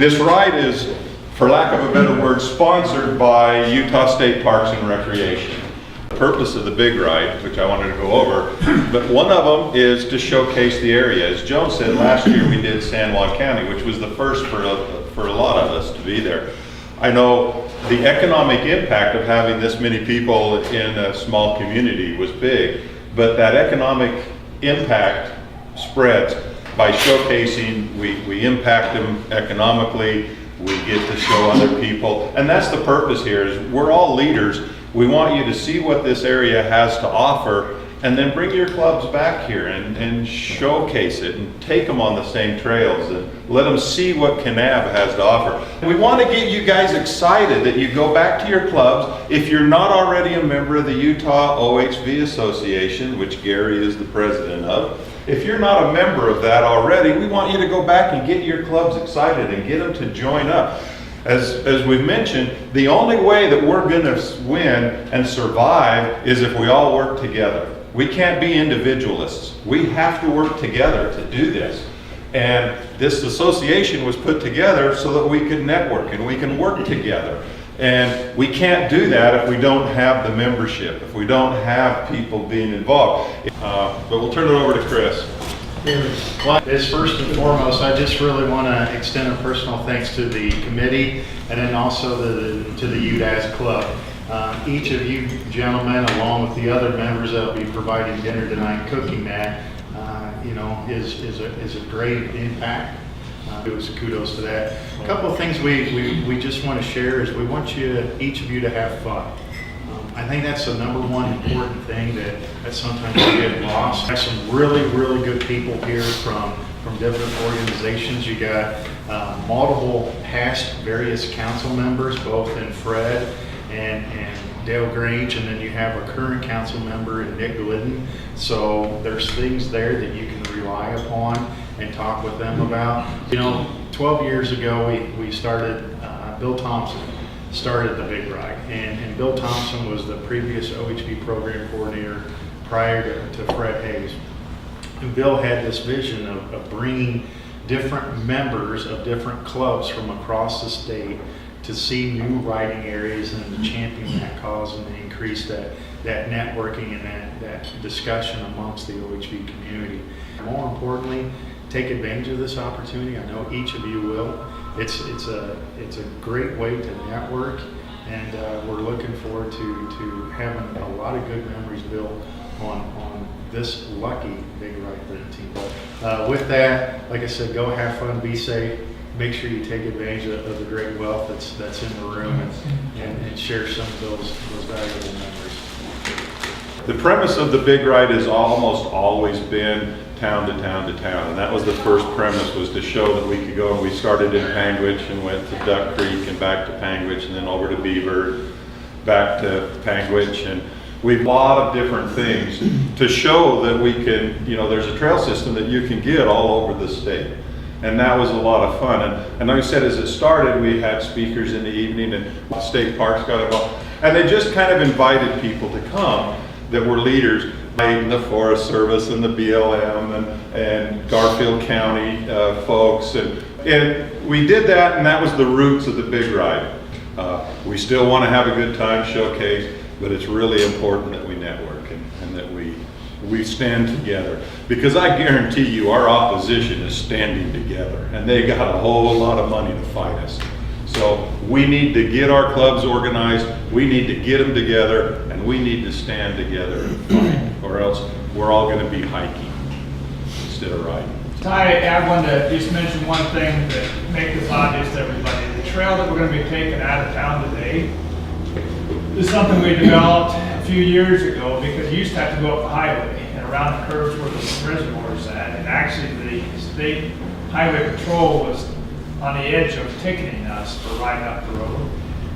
This ride is, for lack of a better word, sponsored by Utah State Parks and Recreation. The purpose of the big ride, which I wanted to go over, but one of them is to showcase the area. As Joan said, last year we did San Juan County, which was the first for a lot of us to be there. I know the economic impact of having this many people in a small community was big, but that economic impact spreads by showcasing. We impact them economically, we get to show other people, and that's the purpose here. Is we're all leaders. We want you to see what this area has to offer, and then bring your clubs back here and showcase it and take them on the same trails and let them see what Kanab has to offer. We want to get you guys excited that you go back to your clubs. If you're not already a member of the Utah OHV Association, which Gary is the president of, if you're not a member of that already, we want you to go back and get your clubs excited and get them to join up. As we've mentioned, the only way that we're going to win and survive is if we all work together. We can't be individualists. We have to work together to do this. And this association was put together so that we could network and we can work together. And we can't do that if we don't have the membership, if we don't have people being involved. But we'll turn it over to Chris. Well, first and foremost, I just really want to extend a personal thanks to the committee and then also to the UDAS Club. Each of you gentlemen, along with the other members that will be providing dinner tonight, cooking that, is a great impact. It was kudos to that. A couple of things we just want to share is we want each of you to have fun. I think that's the number one important thing that sometimes we get lost. There's some really, really good people here from different organizations. You got multiple past various council members, both in Fred and Dale Grange, and then you have a current council member in Nick Glidden. So there's things there that you can rely upon and talk with them about. 12 years ago we started, Bill Thompson started the Big Ride, and Bill Thompson was the previous OHV program coordinator prior to Fred Hayes. And Bill had this vision of bringing different members of different clubs from across the state to see new riding areas and to champion that cause and to increase that networking and that discussion amongst the OHV community. More importantly, take advantage of this opportunity. I know each of you will. It's a great way to network, and we're looking forward to having a lot of good memories built on this lucky Big Ride 13. But with that, like I said, go have fun, be safe. Make sure you take advantage of the great wealth that's in the room and share some of those valuable memories. The premise of the Big Ride has almost always been town to town to town, and that was the first premise, was to show that we could go. And we started in Panguitch and went to Duck Creek and back to Panguitch and then over to Beaver, back to Panguitch, and we've a lot of different things to show that we can, there's a trail system that you can get all over the state. And that was a lot of fun. And like I said, as it started, we had speakers in the evening, and the state parks got involved. And they just kind of invited people to come that were leaders, the Forest Service and the BLM and Garfield County folks. And we did that, and that was the roots of the Big Ride. We still want to have a good time, showcase, but it's really important that we network and that we stand together, because I guarantee you our opposition is standing together, and they got a whole lot of money to fight us. So we need to get our clubs organized, we need to get them together, and we need to stand together and fight, or else we're all going to be hiking instead of riding. I wanted to just mention one thing to make this obvious to everybody. The trail that we're going to be taking out of town today is something we developed a few years ago, because you used to have to go up the highway and around the curves where the reservoir is at. And actually the state highway patrol was on the edge of ticketing us for riding up the road.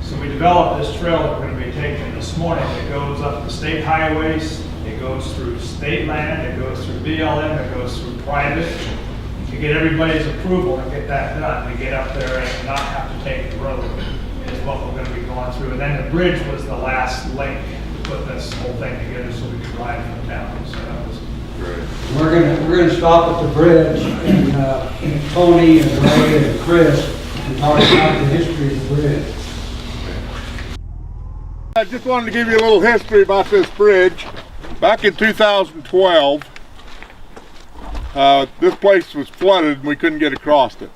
So we developed this trail that we're going to be taking this morning. It goes up the state highways, it goes through state land, it goes through BLM, it goes through private. To get everybody's approval and get that done, to get up there and not have to take the road, is what we're going to be going through. And then the bridge was the last link to put this whole thing together so we could ride from town. So that was great. We're gonna stop at the bridge, and Tony and Ray and Chris to talk about the history of the bridge. I just wanted to give you a little history about this bridge. Back in 2012, this place was flooded and we couldn't get across it.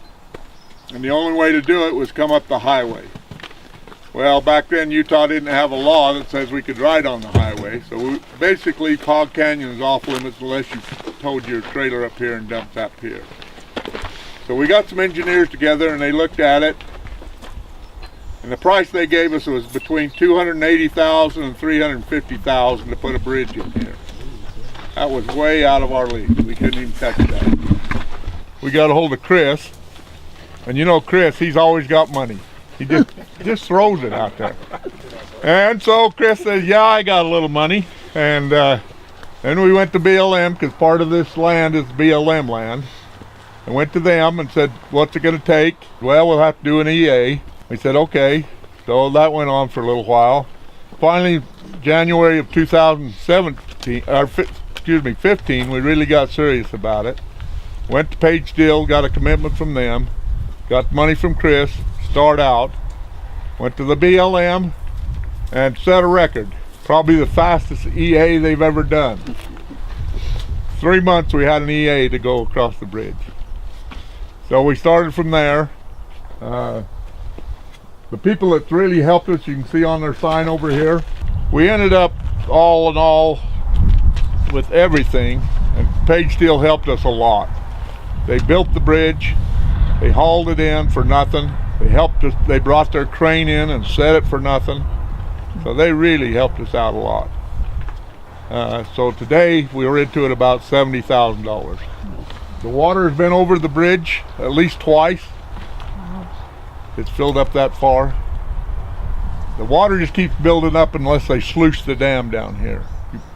And the only way to do it was come up the highway. Well, back then Utah didn't have a law that says we could ride on the highway. So basically Hog Canyon is off limits unless you towed your trailer up here and dumped up here. So we got some engineers together and they looked at it. And the price they gave us was between $280,000 and $350,000 to put a bridge in here. That was way out of our league. We couldn't even touch that. We got a hold of Chris. And you know Chris, he's always got money. He just throws it out there. And so Chris says, yeah, I got a little money. And then we went to BLM because part of this land is BLM land. And went to them and said, what's it going to take? Well, we'll have to do an EA. We said, okay. So that went on for a little while. Finally, January of 2015, we really got serious about it. Went to Page Steel, got a commitment from them. Got money from Chris, start out. Went to the BLM and set a record. Probably the fastest EA they've ever done. 3 months we had an EA to go across the bridge. So we started from there. The people that really helped us, you can see on their sign over here. We ended up all in all with everything, and Page Steel helped us a lot. They built the bridge. They hauled it in for nothing. They helped us. They brought their crane in and set it for nothing. So they really helped us out a lot. So today we were into it about $70,000. The water has been over the bridge at least twice. It's filled up that far. The water just keeps building up unless they sluice the dam down here.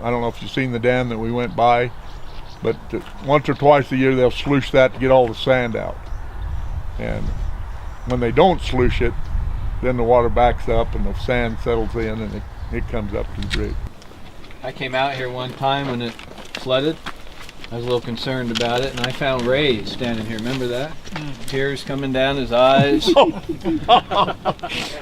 I don't know if you've seen the dam that we went by, but once or twice a year they'll sluice that to get all the sand out. And when they don't sluice it, then the water backs up and the sand settles in and it comes up to the bridge. I came out here one time when it flooded. I was a little concerned about it, and I found Ray standing here. Remember that? Tears coming down his eyes.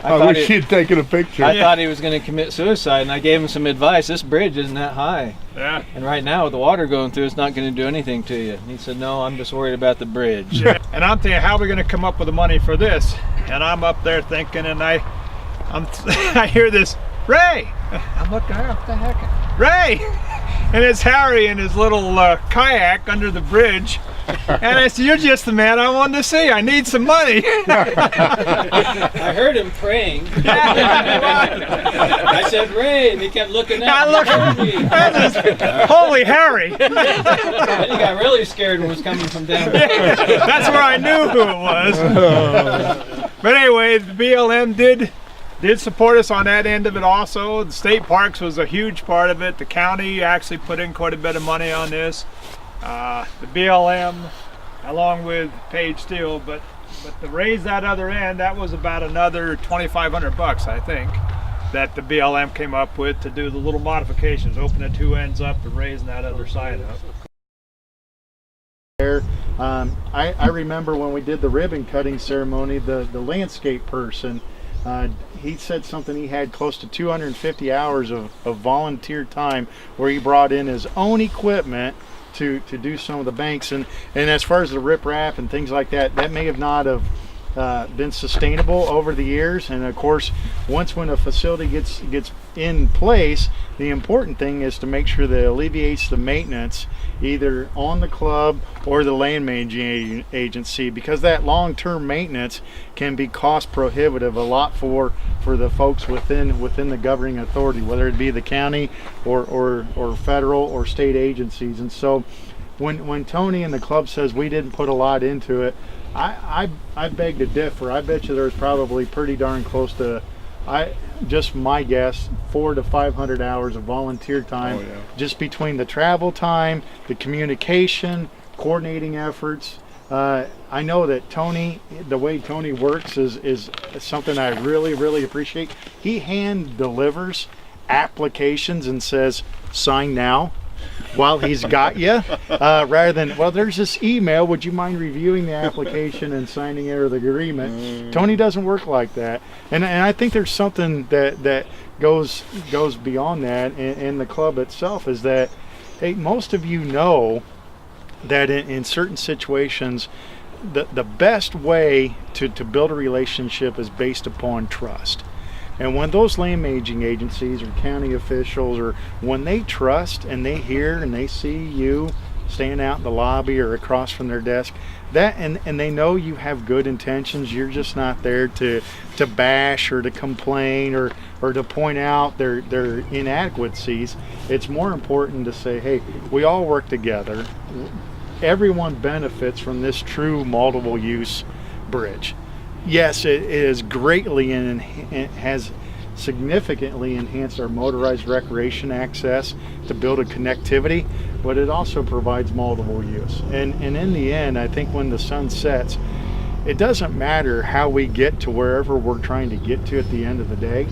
I wish he'd taken a picture. I thought he was going to commit suicide, and I gave him some advice. This bridge isn't that high. Yeah. And right now, with the water going through, it's not going to do anything to you. And he said, no, I'm just worried about the bridge. And I'm thinking, how are we going to come up with the money for this? And I'm up there thinking, and I hear this, Ray! I'm looking, what the heck? Ray! And it's Harry in his little kayak under the bridge. And I said, you're just the man I wanted to see. I need some money. I heard him praying. I said, Ray, and he kept looking at me. Holy Harry. And he got really scared when it was coming from down there. That's where I knew who it was. But anyway, the BLM did support us on that end of it also. The state parks was a huge part of it. The county actually put in quite a bit of money on this. The BLM along with Page Steel, but to raise that other end, that was about another $2,500 I think that the BLM came up with to do the little modifications, open the two ends up and raising that other side up. I remember when we did the ribbon cutting ceremony, the landscape person, he said something, he had close to 250 hours of volunteer time where he brought in his own equipment to do some of the banks, and as far as the riprap and things like that, that may have not have been sustainable over the years. And of course, once when a facility gets in place, the important thing is to make sure that it alleviates the maintenance either on the club or the land managing agency, because that long-term maintenance can be cost prohibitive a lot for the folks within the governing authority, whether it be the county or federal or state agencies. And so when Tony and the club says we didn't put a lot into it, I beg to differ. I bet you there's probably pretty darn close to, just my guess, 400 to 500 hours of volunteer time. Oh, yeah. Just between the travel time, the communication, coordinating efforts. I know that Tony, the way Tony works is something I really appreciate. He hand delivers applications and says, sign now. while he's got you, rather than, well, there's this email, would you mind reviewing the application and signing it or the agreement? Tony doesn't work like that. And I think there's something that goes beyond that in the club itself, is that, hey, most of you know that in certain situations, the best way to build a relationship is based upon trust. And when those land managing agencies or county officials, or when they trust and they hear and they see you standing out in the lobby or across from their desk, that and they know you have good intentions, you're just not there to bash or to complain or to point out their inadequacies. It's more important to say, hey, we all work together. Everyone benefits from this true multiple use bridge. Yes, it is greatly and has significantly enhanced our motorized recreation access to build a connectivity, but it also provides multiple use. And in the end, I think when the sun sets, it doesn't matter how we get to wherever we're trying to get to at the end of the day.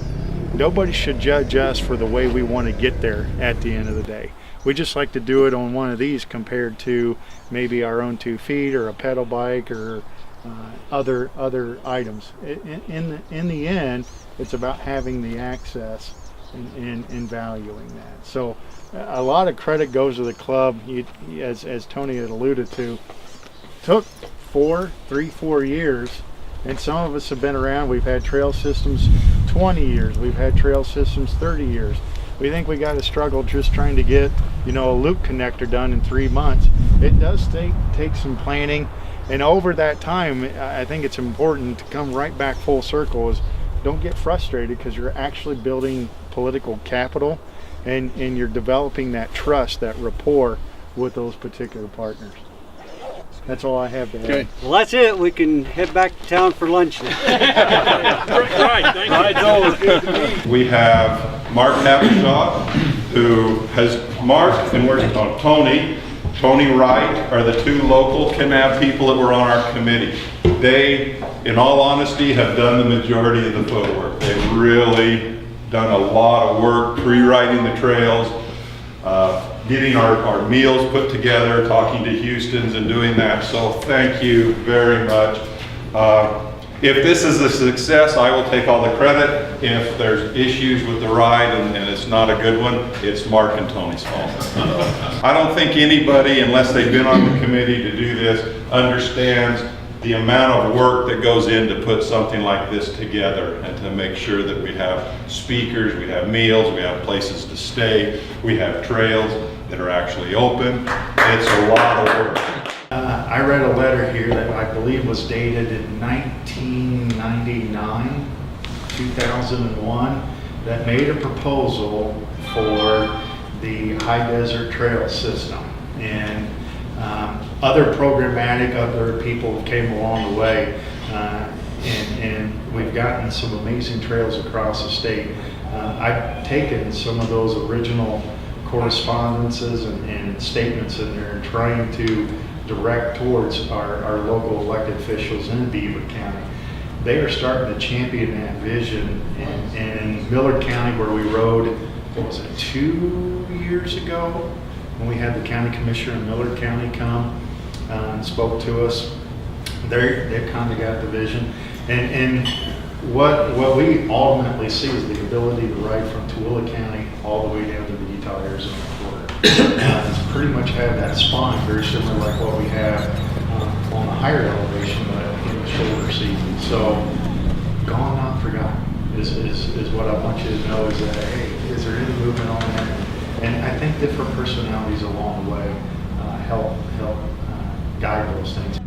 Nobody should judge us for the way we want to get there at the end of the day. We just like to do it on one of these compared to maybe our own 2 feet or a pedal bike or other items. In the end, it's about having the access and valuing that. So a lot of credit goes to the club. As Tony had alluded to, took 4 years, and some of us have been around. We've had trail systems 20 years. We've had trail systems 30 years. We think we got to struggle just trying to get, a loop connector done in 3 months. It does take some planning. And over that time, I think it's important to come right back full circle, is don't get frustrated, because you're actually building political capital and you're developing that trust, that rapport with those particular partners. That's all I have to add. Well, that's it. We can head back to town for lunch now. Right, thank you. It's always good to meet you. We have Mark Havishot, who has Mark and Tony Wright are the 2 local Kanab people that were on our committee. They, in all honesty, have done the majority of the footwork. They've really done a lot of work pre-writing the trails, getting our meals put together, talking to Houstons and doing that. So thank you very much. If this is a success, I will take all the credit. If there's issues with the ride and it's not a good one, it's Mark and Tony's fault. I don't think anybody, unless they've been on the committee to do this, understands the amount of work that goes in to put something like this together and to make sure that we have speakers, we have meals, we have places to stay, we have trails that are actually open. It's a lot of work. I read a letter here that I believe was dated in 1999, 2001, that made a proposal for the High Desert Trail system. And other people came along the way, and we've gotten some amazing trails across the state. I've taken some of those original correspondences and statements in there and trying to direct towards our local elected officials in Beaver County. They are starting to champion that vision. And in Millard County, where we rode, 2 years ago, when we had the county commissioner in Millard County come and spoke to us, they've kind of got the vision. And what we ultimately see is the ability to ride from Tooele County all the way down to the Utah Arizona border. It's pretty much have that spine very similar like what we have on the higher elevation, but in the shoulder season. So gone not forgotten is what I want you to know, is that, hey, is there any movement on that? And I think different personalities along the way help guide those things.